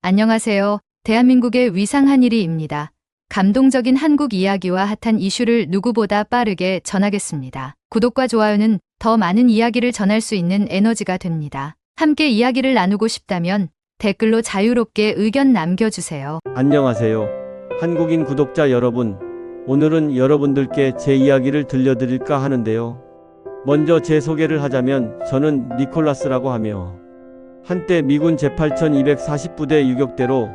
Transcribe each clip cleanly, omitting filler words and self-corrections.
안녕하세요. 대한민국의 위상 한일이입니다. 감동적인 한국 이야기와 핫한 이슈를 누구보다 빠르게 전하겠습니다. 구독과 좋아요는 더 많은 이야기를 전할 수 있는 에너지가 됩니다. 함께 이야기를 나누고 싶다면 댓글로 자유롭게 의견 남겨주세요. 안녕하세요. 한국인 구독자 여러분. 오늘은 여러분들께 제 이야기를 들려드릴까 하는데요. 먼저 제 소개를 하자면 저는 니콜라스라고 하며 한때 미군 제8240부대 유격대로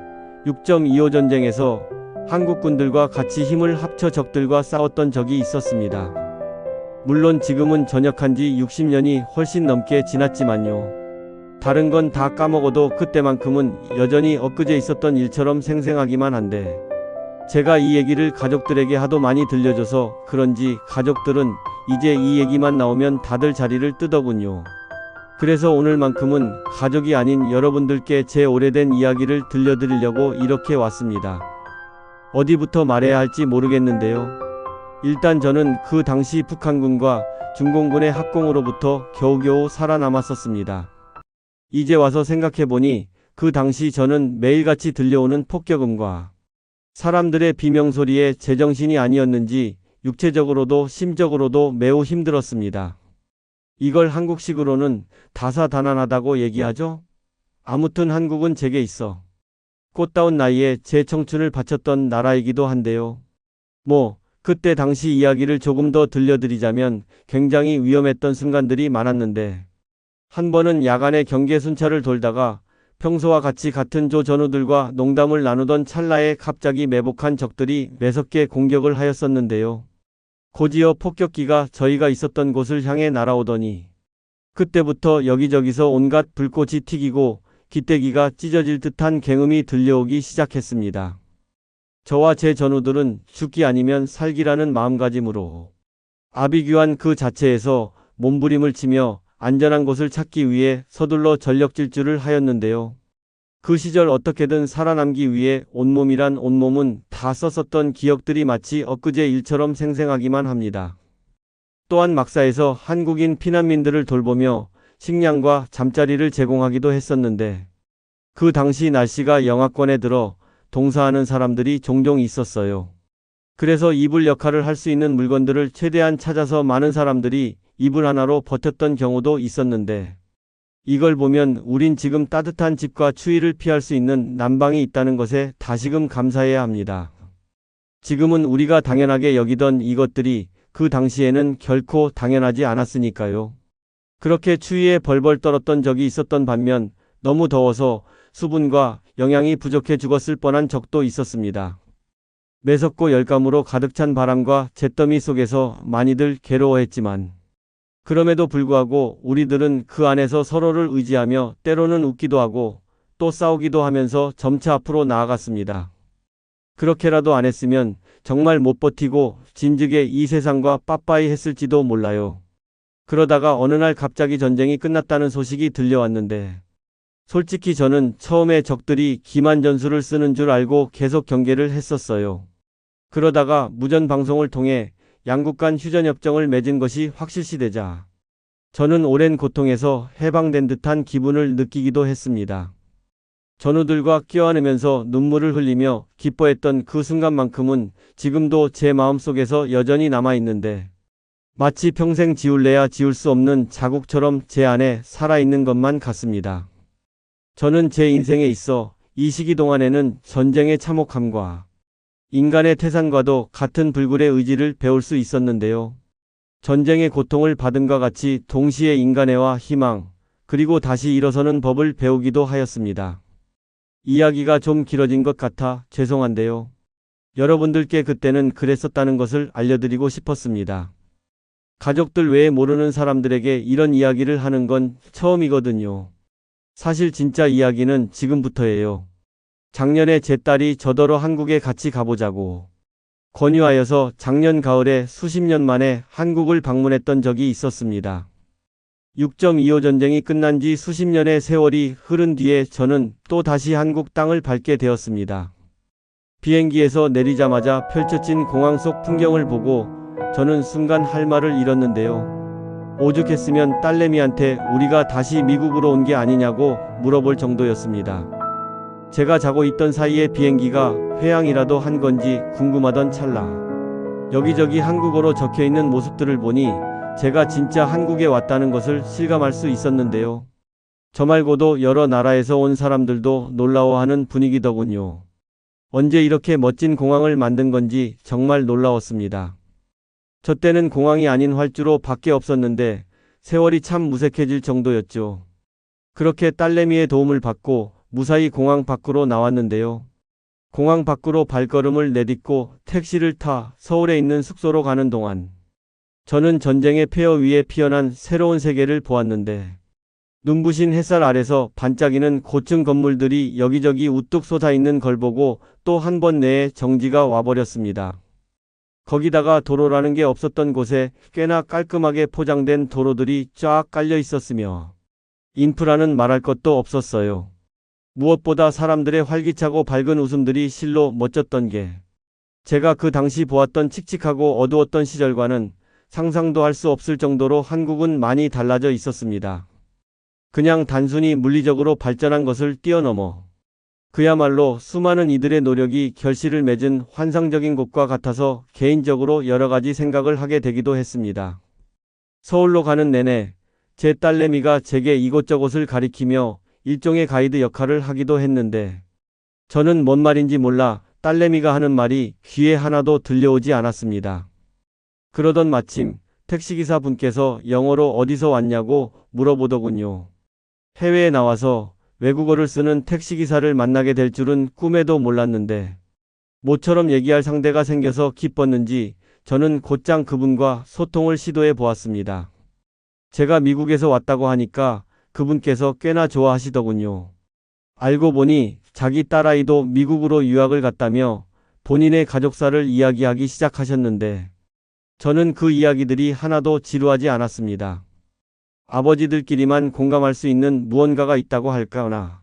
6.25 전쟁에서 한국군들과 같이 힘을 합쳐 적들과 싸웠던 적이 있었습니다. 물론 지금은 전역한 지 60년이 훨씬 넘게 지났지만요. 다른 건 다 까먹어도 그때만큼은 여전히 엊그제 있었던 일처럼 생생하기만 한데 제가 이 얘기를 가족들에게 하도 많이 들려줘서 그런지 가족들은 이제 이 얘기만 나오면 다들 자리를 뜨더군요. 그래서 오늘만큼은 가족이 아닌 여러분들께 제 오래된 이야기를 들려드리려고 이렇게 왔습니다. 어디부터 말해야 할지 모르겠는데요. 일단 저는 그 당시 북한군과 중공군의 합공으로부터 겨우겨우 살아남았었습니다. 이제 와서 생각해보니 그 당시 저는 매일같이 들려오는 폭격음과 사람들의 비명소리에 제정신이 아니었는지 육체적으로도 심적으로도 매우 힘들었습니다. 이걸 한국식으로는 다사다난하다고 얘기하죠? 아무튼 한국은 제게 있어 꽃다운 나이에 제 청춘을 바쳤던 나라이기도 한데요. 그때 당시 이야기를 조금 더 들려드리자면 굉장히 위험했던 순간들이 많았는데 한 번은 야간에 경계 순찰을 돌다가 평소와 같이 같은 조 전우들과 농담을 나누던 찰나에 갑자기 매복한 적들이 매섭게 공격을 하였었는데요. 곧이어 폭격기가 저희가 있었던 곳을 향해 날아오더니 그때부터 여기저기서 온갖 불꽃이 튀기고 기대기가 찢어질 듯한 굉음이 들려오기 시작했습니다. 저와 제 전우들은 죽기 아니면 살기라는 마음가짐으로 아비규환 그 자체에서 몸부림을 치며 안전한 곳을 찾기 위해 서둘러 전력질주를 하였는데요. 그 시절 어떻게든 살아남기 위해 온몸이란 온몸은 다 썼었던 기억들이 마치 엊그제 일처럼 생생하기만 합니다. 또한 막사에서 한국인 피난민들을 돌보며 식량과 잠자리를 제공하기도 했었는데 그 당시 날씨가 영하권에 들어 동사하는 사람들이 종종 있었어요. 그래서 이불 역할을 할 수 있는 물건들을 최대한 찾아서 많은 사람들이 이불 하나로 버텼던 경우도 있었는데 이걸 보면 우린 지금 따뜻한 집과 추위를 피할 수 있는 난방이 있다는 것에 다시금 감사해야 합니다. 지금은 우리가 당연하게 여기던 이것들이 그 당시에는 결코 당연하지 않았으니까요. 그렇게 추위에 벌벌 떨었던 적이 있었던 반면 너무 더워서 수분과 영양이 부족해 죽었을 뻔한 적도 있었습니다. 매섭고 열감으로 가득 찬 바람과 잿더미 속에서 많이들 괴로워했지만 그럼에도 불구하고 우리들은 그 안에서 서로를 의지하며 때로는 웃기도 하고 또 싸우기도 하면서 점차 앞으로 나아갔습니다. 그렇게라도 안 했으면 정말 못 버티고 진즉에 이 세상과 빠빠이 했을지도 몰라요. 그러다가 어느 날 갑자기 전쟁이 끝났다는 소식이 들려왔는데 솔직히 저는 처음에 적들이 기만 전술을 쓰는 줄 알고 계속 경계를 했었어요. 그러다가 무전 방송을 통해 양국 간 휴전협정을 맺은 것이 확실시되자 저는 오랜 고통에서 해방된 듯한 기분을 느끼기도 했습니다. 전우들과 껴안으면서 눈물을 흘리며 기뻐했던 그 순간만큼은 지금도 제 마음속에서 여전히 남아있는데 마치 평생 지울래야 지울 수 없는 자국처럼 제 안에 살아있는 것만 같습니다. 저는 제 인생에 있어 이 시기 동안에는 전쟁의 참혹함과 인간의 태산과도 같은 불굴의 의지를 배울 수 있었는데요. 전쟁의 고통을 받음과 같이 동시에 인간애와 희망, 그리고 다시 일어서는 법을 배우기도 하였습니다. 이야기가 좀 길어진 것 같아 죄송한데요. 여러분들께 그때는 그랬었다는 것을 알려드리고 싶었습니다. 가족들 외에 모르는 사람들에게 이런 이야기를 하는 건 처음이거든요. 사실 진짜 이야기는 지금부터예요. 작년에 제 딸이 저더러 한국에 같이 가보자고 권유하여서 작년 가을에 수십 년 만에 한국을 방문했던 적이 있었습니다. 6.25 전쟁이 끝난 지 수십 년의 세월이 흐른 뒤에 저는 또 다시 한국 땅을 밟게 되었습니다. 비행기에서 내리자마자 펼쳐진 공항 속 풍경을 보고 저는 순간 할 말을 잃었는데요. 오죽했으면 딸내미한테 우리가 다시 미국으로 온 게 아니냐고 물어볼 정도였습니다. 제가 자고 있던 사이에 비행기가 회항이라도 한 건지 궁금하던 찰나 여기저기 한국어로 적혀 있는 모습들을 보니 제가 진짜 한국에 왔다는 것을 실감할 수 있었는데요. 저 말고도 여러 나라에서 온 사람들도 놀라워하는 분위기더군요. 언제 이렇게 멋진 공항을 만든 건지 정말 놀라웠습니다. 저 때는 공항이 아닌 활주로 밖에 없었는데 세월이 참 무색해질 정도였죠. 그렇게 딸내미의 도움을 받고 무사히 공항 밖으로 나왔는데요. 공항 밖으로 발걸음을 내딛고 택시를 타 서울에 있는 숙소로 가는 동안 저는 전쟁의 폐허 위에 피어난 새로운 세계를 보았는데 눈부신 햇살 아래서 반짝이는 고층 건물들이 여기저기 우뚝 솟아있는 걸 보고 또 한 번 내에 정지가 와버렸습니다. 거기다가 도로라는 게 없었던 곳에 꽤나 깔끔하게 포장된 도로들이 쫙 깔려 있었으며 인프라는 말할 것도 없었어요. 무엇보다 사람들의 활기차고 밝은 웃음들이 실로 멋졌던 게 제가 그 당시 보았던 칙칙하고 어두웠던 시절과는 상상도 할 수 없을 정도로 한국은 많이 달라져 있었습니다. 그냥 단순히 물리적으로 발전한 것을 뛰어넘어 그야말로 수많은 이들의 노력이 결실을 맺은 환상적인 곳과 같아서 개인적으로 여러 가지 생각을 하게 되기도 했습니다. 서울로 가는 내내 제 딸내미가 제게 이곳저곳을 가리키며 일종의 가이드 역할을 하기도 했는데 저는 뭔 말인지 몰라 딸내미가 하는 말이 귀에 하나도 들려오지 않았습니다. 그러던 마침 택시기사 분께서 영어로 어디서 왔냐고 물어보더군요. 해외에 나와서 외국어를 쓰는 택시기사를 만나게 될 줄은 꿈에도 몰랐는데 모처럼 얘기할 상대가 생겨서 기뻤는지 저는 곧장 그분과 소통을 시도해 보았습니다. 제가 미국에서 왔다고 하니까 그분께서 꽤나 좋아하시더군요. 알고 보니 자기 딸아이도 미국으로 유학을 갔다며 본인의 가족사를 이야기하기 시작하셨는데 저는 그 이야기들이 하나도 지루하지 않았습니다. 아버지들끼리만 공감할 수 있는 무언가가 있다고 할까나.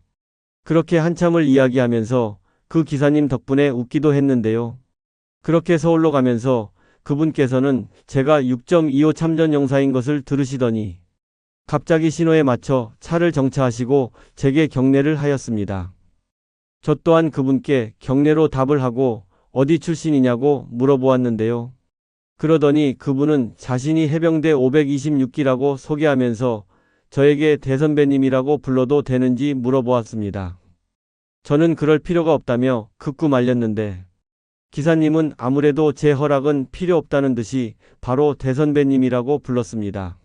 그렇게 한참을 이야기하면서 그 기사님 덕분에 웃기도 했는데요. 그렇게 서울로 가면서 그분께서는 제가 6.25 참전 용사인 것을 들으시더니 갑자기 신호에 맞춰 차를 정차하시고 제게 경례를 하였습니다. 저 또한 그분께 경례로 답을 하고 어디 출신이냐고 물어보았는데요. 그러더니 그분은 자신이 해병대 526기라고 소개하면서 저에게 대선배님이라고 불러도 되는지 물어보았습니다. 저는 그럴 필요가 없다며 극구 말렸는데 기사님은 아무래도 제 허락은 필요 없다는 듯이 바로 대선배님이라고 불렀습니다.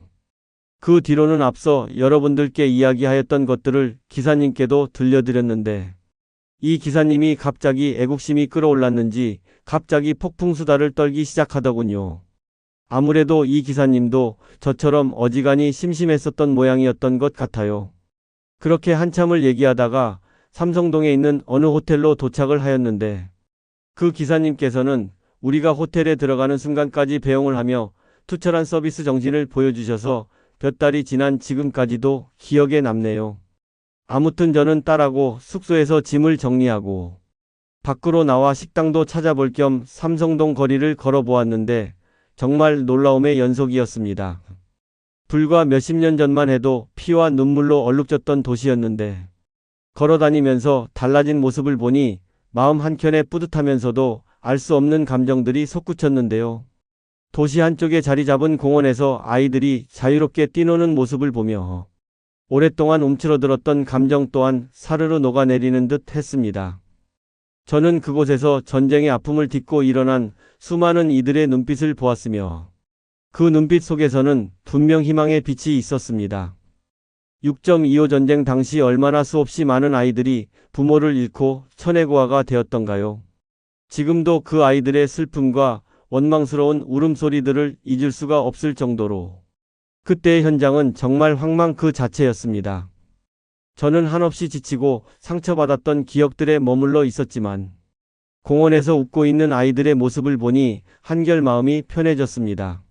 그 뒤로는 앞서 여러분들께 이야기하였던 것들을 기사님께도 들려드렸는데 이 기사님이 갑자기 애국심이 끌어올랐는지 갑자기 폭풍수다를 떨기 시작하더군요. 아무래도 이 기사님도 저처럼 어지간히 심심했었던 모양이었던 것 같아요. 그렇게 한참을 얘기하다가 삼성동에 있는 어느 호텔로 도착을 하였는데 그 기사님께서는 우리가 호텔에 들어가는 순간까지 배웅을 하며 투철한 서비스 정신을 보여주셔서 몇 달이 지난 지금까지도 기억에 남네요. 아무튼 저는 딸하고 숙소에서 짐을 정리하고 밖으로 나와 식당도 찾아볼 겸 삼성동 거리를 걸어보았는데 정말 놀라움의 연속이었습니다. 불과 몇십 년 전만 해도 피와 눈물로 얼룩졌던 도시였는데 걸어다니면서 달라진 모습을 보니 마음 한켠에 뿌듯하면서도 알 수 없는 감정들이 솟구쳤는데요. 도시 한쪽에 자리 잡은 공원에서 아이들이 자유롭게 뛰노는 모습을 보며 오랫동안 움츠러들었던 감정 또한 사르르 녹아내리는 듯 했습니다. 저는 그곳에서 전쟁의 아픔을 딛고 일어난 수많은 이들의 눈빛을 보았으며 그 눈빛 속에서는 분명 희망의 빛이 있었습니다. 6.25 전쟁 당시 얼마나 수없이 많은 아이들이 부모를 잃고 천혜고아가 되었던가요? 지금도 그 아이들의 슬픔과 원망스러운 울음소리들을 잊을 수가 없을 정도로 그때의 현장은 정말 황망 그 자체였습니다. 저는 한없이 지치고 상처받았던 기억들에 머물러 있었지만 공원에서 웃고 있는 아이들의 모습을 보니 한결 마음이 편해졌습니다.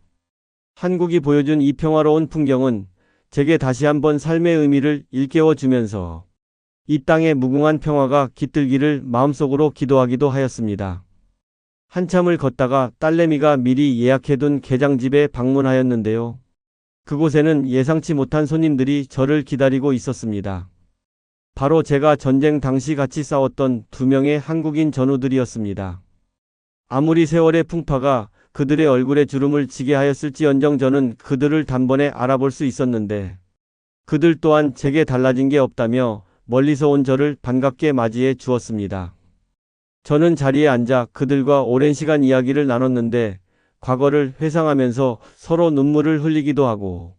한국이 보여준 이 평화로운 풍경은 제게 다시 한번 삶의 의미를 일깨워주면서 이 땅의 무궁한 평화가 깃들기를 마음속으로 기도하기도 하였습니다. 한참을 걷다가 딸내미가 미리 예약해둔 게장집에 방문하였는데요. 그곳에는 예상치 못한 손님들이 저를 기다리고 있었습니다. 바로 제가 전쟁 당시 같이 싸웠던 두 명의 한국인 전우들이었습니다. 아무리 세월의 풍파가 그들의 얼굴에 주름을 지게 하였을지언정 저는 그들을 단번에 알아볼 수 있었는데 그들 또한 제게 달라진 게 없다며 멀리서 온 저를 반갑게 맞이해 주었습니다. 저는 자리에 앉아 그들과 오랜 시간 이야기를 나눴는데 과거를 회상하면서 서로 눈물을 흘리기도 하고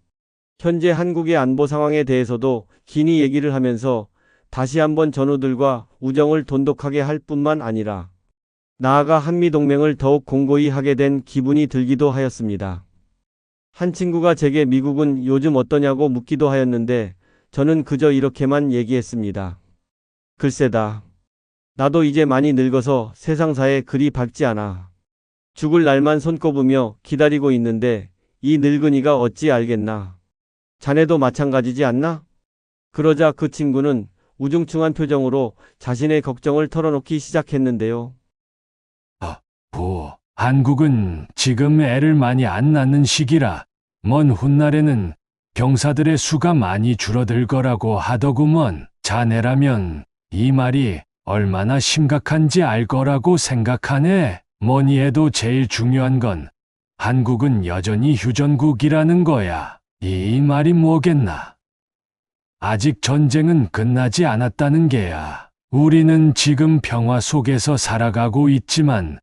현재 한국의 안보 상황에 대해서도 긴히 얘기를 하면서 다시 한번 전우들과 우정을 돈독하게 할 뿐만 아니라 나아가 한미동맹을 더욱 공고히 하게 된 기분이 들기도 하였습니다. 한 친구가 제게 미국은 요즘 어떠냐고 묻기도 하였는데 저는 그저 이렇게만 얘기했습니다. 글쎄다. 나도 이제 많이 늙어서 세상사에 그리 밝지 않아. 죽을 날만 손꼽으며 기다리고 있는데 이 늙은이가 어찌 알겠나. 자네도 마찬가지지 않나? 그러자 그 친구는 우중충한 표정으로 자신의 걱정을 털어놓기 시작했는데요. 한국은 지금 애를 많이 안 낳는 시기라 먼 훗날에는 병사들의 수가 많이 줄어들 거라고 하더구먼. 자네라면 이 말이 얼마나 심각한지 알 거라고 생각하네. 뭐니 해도 제일 중요한 건 한국은 여전히 휴전국이라는 거야. 이 말이 뭐겠나. 아직 전쟁은 끝나지 않았다는 게야. 우리는 지금 평화 속에서 살아가고 있지만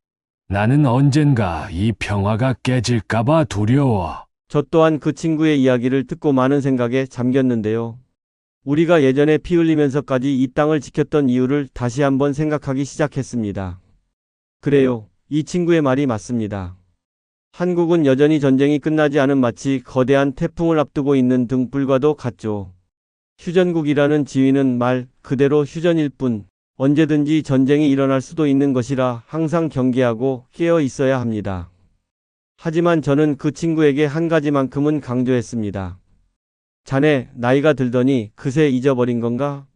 나는 언젠가 이 평화가 깨질까봐 두려워. 저 또한 그 친구의 이야기를 듣고 많은 생각에 잠겼는데요. 우리가 예전에 피 흘리면서까지 이 땅을 지켰던 이유를 다시 한번 생각하기 시작했습니다. 그래요. 이 친구의 말이 맞습니다. 한국은 여전히 전쟁이 끝나지 않은 마치 거대한 태풍을 앞두고 있는 등불과도 같죠. 휴전국이라는 지위는 말 그대로 휴전일 뿐 언제든지 전쟁이 일어날 수도 있는 것이라 항상 경계하고 깨어 있어야 합니다. 하지만 저는 그 친구에게 한 가지만큼은 강조했습니다. 자네 나이가 들더니 그새 잊어버린 건가?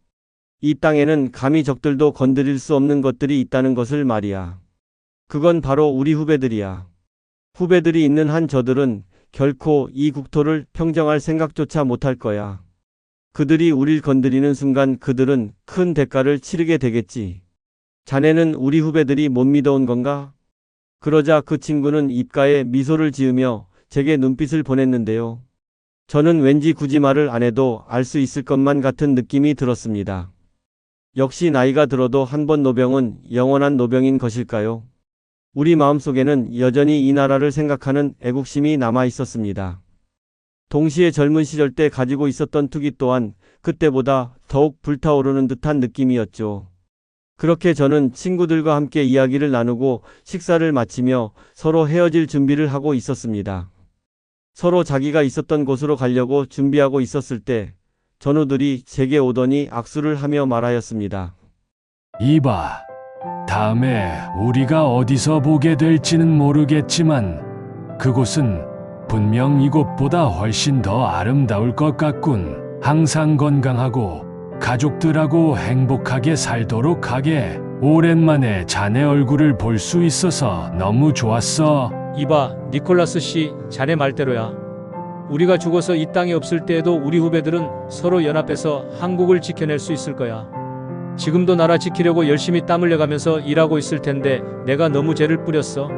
이 땅에는 감히 적들도 건드릴 수 없는 것들이 있다는 것을 말이야. 그건 바로 우리 후배들이야. 후배들이 있는 한 저들은 결코 이 국토를 평정할 생각조차 못할 거야. 그들이 우릴 건드리는 순간 그들은 큰 대가를 치르게 되겠지. 자네는 우리 후배들이 못 믿어온 건가? 그러자 그 친구는 입가에 미소를 지으며 제게 눈빛을 보냈는데요. 저는 왠지 굳이 말을 안 해도 알 수 있을 것만 같은 느낌이 들었습니다. 역시 나이가 들어도 한 번 노병은 영원한 노병인 것일까요? 우리 마음속에는 여전히 이 나라를 생각하는 애국심이 남아 있었습니다. 동시에 젊은 시절 때 가지고 있었던 투기 또한 그때보다 더욱 불타오르는 듯한 느낌이었죠. 그렇게 저는 친구들과 함께 이야기를 나누고 식사를 마치며 서로 헤어질 준비를 하고 있었습니다. 서로 자기가 있었던 곳으로 가려고 준비하고 있었을 때 전우들이 제게 오더니 악수를 하며 말하였습니다. 이봐, 다음에 우리가 어디서 보게 될지는 모르겠지만 그곳은 분명 이곳보다 훨씬 더 아름다울 것 같군. 항상 건강하고 가족들하고 행복하게 살도록 하게. 오랜만에 자네 얼굴을 볼 수 있어서 너무 좋았어. 이봐, 니콜라스 씨, 자네 말대로야. 우리가 죽어서 이 땅에 없을 때에도 우리 후배들은 서로 연합해서 한국을 지켜낼 수 있을 거야. 지금도 나라 지키려고 열심히 땀 흘려가면서 일하고 있을 텐데 내가 너무 죄를 뿌렸어.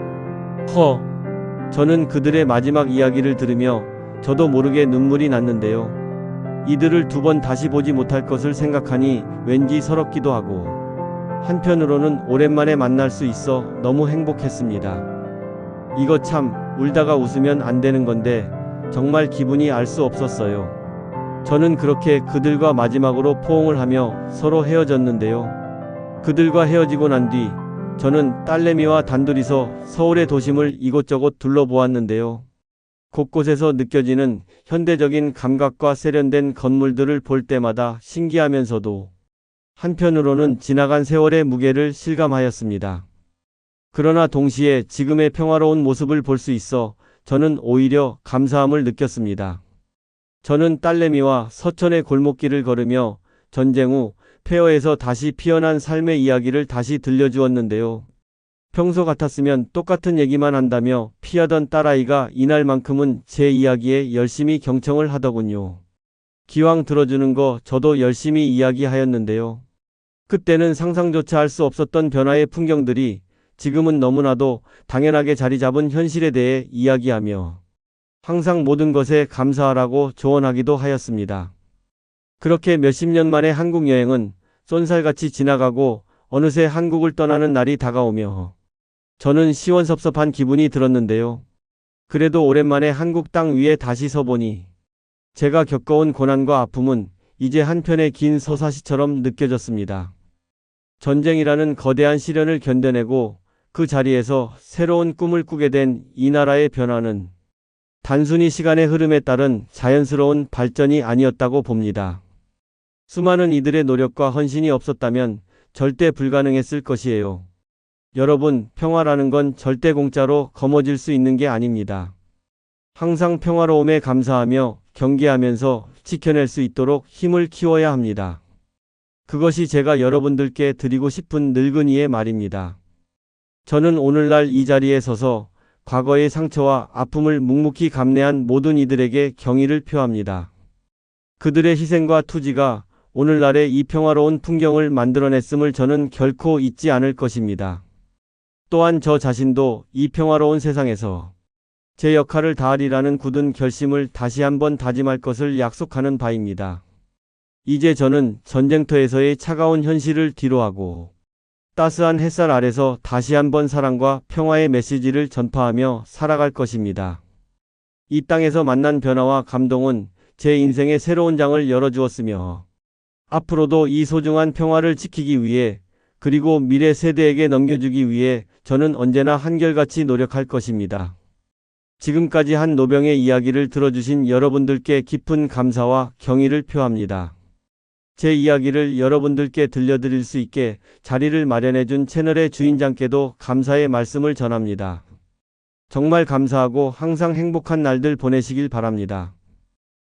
저는 그들의 마지막 이야기를 들으며 저도 모르게 눈물이 났는데요. 이들을 두 번 다시 보지 못할 것을 생각하니 왠지 서럽기도 하고 한편으로는 오랜만에 만날 수 있어 너무 행복했습니다. 이거 참 울다가 웃으면 안 되는 건데 정말 기분이 알 수 없었어요. 저는 그렇게 그들과 마지막으로 포옹을 하며 서로 헤어졌는데요. 그들과 헤어지고 난 뒤 저는 딸내미와 단둘이서 서울의 도심을 이곳저곳 둘러보았는데요. 곳곳에서 느껴지는 현대적인 감각과 세련된 건물들을 볼 때마다 신기하면서도 한편으로는 지나간 세월의 무게를 실감하였습니다. 그러나 동시에 지금의 평화로운 모습을 볼 수 있어 저는 오히려 감사함을 느꼈습니다. 저는 딸내미와 서천의 골목길을 걸으며 전쟁 후 폐허에서 다시 피어난 삶의 이야기를 다시 들려주었는데요. 평소 같았으면 똑같은 얘기만 한다며 피하던 딸아이가 이날만큼은 제 이야기에 열심히 경청을 하더군요. 기왕 들어주는 거 저도 열심히 이야기하였는데요. 그때는 상상조차 할 수 없었던 변화의 풍경들이 지금은 너무나도 당연하게 자리 잡은 현실에 대해 이야기하며 항상 모든 것에 감사하라고 조언하기도 하였습니다. 그렇게 몇십 년 만에 한국 여행은 쏜살같이 지나가고 어느새 한국을 떠나는 날이 다가오며 저는 시원섭섭한 기분이 들었는데요. 그래도 오랜만에 한국 땅 위에 다시 서보니 제가 겪어온 고난과 아픔은 이제 한편의 긴 서사시처럼 느껴졌습니다. 전쟁이라는 거대한 시련을 견뎌내고 그 자리에서 새로운 꿈을 꾸게 된 이 나라의 변화는 단순히 시간의 흐름에 따른 자연스러운 발전이 아니었다고 봅니다. 수많은 이들의 노력과 헌신이 없었다면 절대 불가능했을 것이에요. 여러분, 평화라는 건 절대 공짜로 거머쥘 수 있는 게 아닙니다. 항상 평화로움에 감사하며 경계하면서 지켜낼 수 있도록 힘을 키워야 합니다. 그것이 제가 여러분들께 드리고 싶은 늙은이의 말입니다. 저는 오늘날 이 자리에 서서 과거의 상처와 아픔을 묵묵히 감내한 모든 이들에게 경의를 표합니다. 그들의 희생과 투지가 오늘날의 이 평화로운 풍경을 만들어냈음을 저는 결코 잊지 않을 것입니다. 또한 저 자신도 이 평화로운 세상에서 제 역할을 다하리라는 굳은 결심을 다시 한번 다짐할 것을 약속하는 바입니다. 이제 저는 전쟁터에서의 차가운 현실을 뒤로하고 따스한 햇살 아래서 다시 한번 사랑과 평화의 메시지를 전파하며 살아갈 것입니다. 이 땅에서 만난 변화와 감동은 제 인생의 새로운 장을 열어주었으며 앞으로도 이 소중한 평화를 지키기 위해 그리고 미래 세대에게 넘겨주기 위해 저는 언제나 한결같이 노력할 것입니다. 지금까지 한 노병의 이야기를 들어주신 여러분들께 깊은 감사와 경의를 표합니다. 제 이야기를 여러분들께 들려드릴 수 있게 자리를 마련해준 채널의 주인장께도 감사의 말씀을 전합니다. 정말 감사하고 항상 행복한 날들 보내시길 바랍니다.